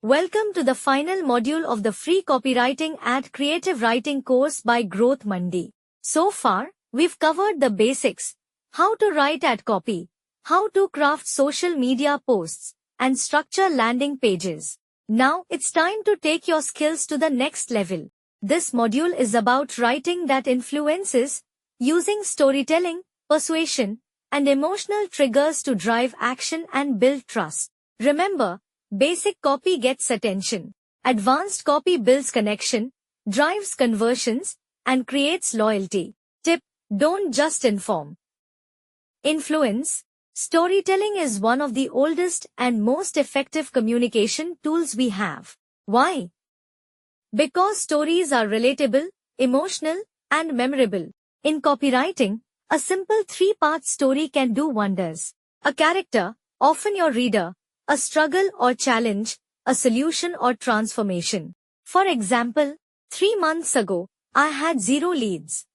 Welcome to the final module of the free Copywriting Ad Creative Writing course by Growth Mandi. So far, we've covered the basics: how to write ad copy, how to craft social media posts, and structure landing pages. Now it's time to take your skills to the next level. This module is about writing that influences, using storytelling, persuasion, and emotional triggers to drive action and build trust. Remember, basic copy gets attention. Advanced copy builds connection, drives conversions, and creates loyalty. Tip: don't just inform. Influence. Storytelling is one of the oldest and most effective communication tools we have. Why? Because stories are relatable, emotional, and memorable. In copywriting, a simple 3-part story can do wonders. A character, often your reader, a struggle or challenge, a solution or transformation. For example, 3 months ago, I had 0 leads.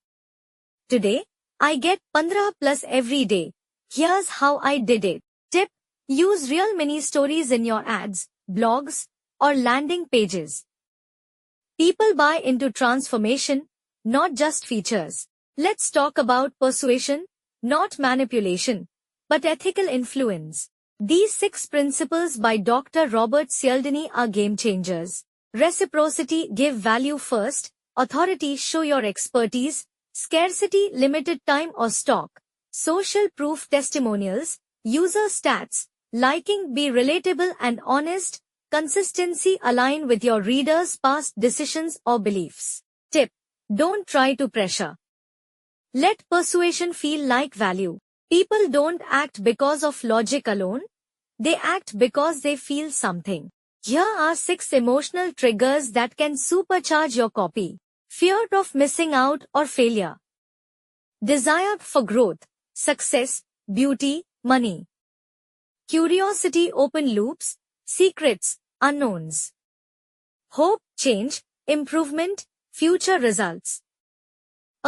Today, I get 15 plus every day. Here's how I did it. Tip: use real mini stories in your ads, blogs, or landing pages. People buy into transformation, not just features. Let's talk about persuasion, not manipulation, but ethical influence. These 6 principles by Dr. Robert Cialdini are game changers. Reciprocity: give value first. Authority: show your expertise. Scarcity: limited time or stock. Social proof: testimonials. User stats: liking: be relatable and honest. Consistency: align with your readers' past decisions or beliefs. Tip: don't try to pressure. Let persuasion feel like value. People don't act because of logic alone. They act because they feel something. Here are 6 emotional triggers that can supercharge your copy. Fear of missing out or failure. Desire for growth, success, beauty, money. Curiosity: open loops, secrets, unknowns. Hope: change, improvement, future results.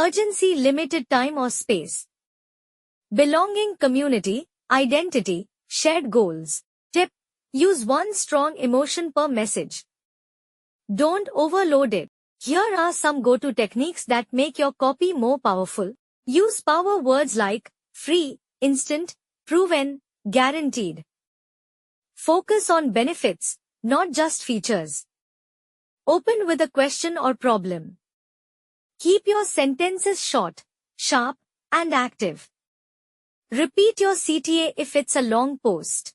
Urgency: limited time or space. Belonging: community, identity, shared goals. Tip: use one strong emotion per message. Don't overload it. Here are some go-to techniques that make your copy more powerful. Use power words like free, instant, proven, guaranteed. Focus on benefits, not just features. Open with a question or problem. Keep your sentences short, sharp, and active. Repeat your CTA if it's a long post.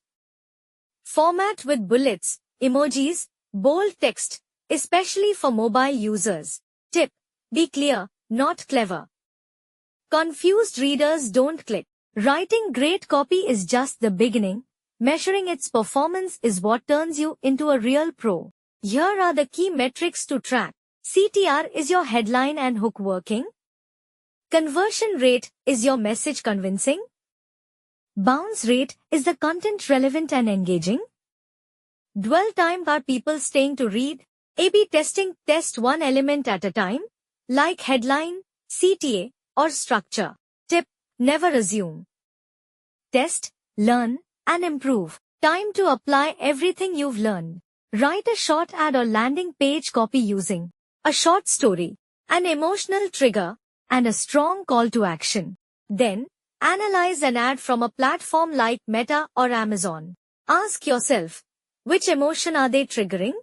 Format with bullets, emojis, bold text, especially for mobile users. Tip: be clear, not clever. Confused readers don't click. Writing great copy is just the beginning. Measuring its performance is what turns you into a real pro. Here are the key metrics to track. CTR: is your headline and hook working? Conversion rate: is your message convincing? Bounce rate: is the content relevant and engaging? Dwell time: are people staying to read? A/B testing: test one element at a time, like headline, CTA, or structure. Tip: never assume. Test, learn, and improve. Time to apply everything you've learned. Write a short ad or landing page copy using a short story, an emotional trigger, and a strong call to action. Then, analyze an ad from a platform like Meta or Amazon. Ask yourself, which emotion are they triggering?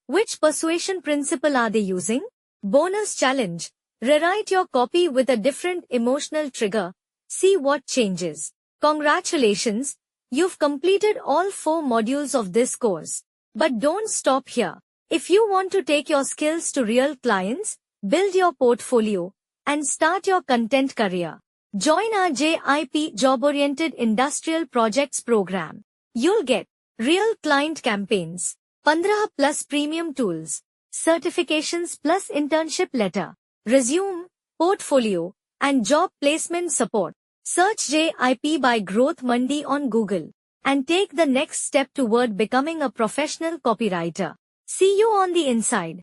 Which persuasion principle are they using? Bonus challenge: rewrite your copy with a different emotional trigger. See what changes. Congratulations, you've completed all 4 modules of this course. But don't stop here. If you want to take your skills to real clients, build your portfolio, and start your content career, join our JIP Job-Oriented Industrial Projects program. You'll get real client campaigns, 15 plus premium tools, certifications plus internship letter, resume, portfolio, and job placement support. Search JIP by Growth Mandi on Google and take the next step toward becoming a professional copywriter. See you on the inside.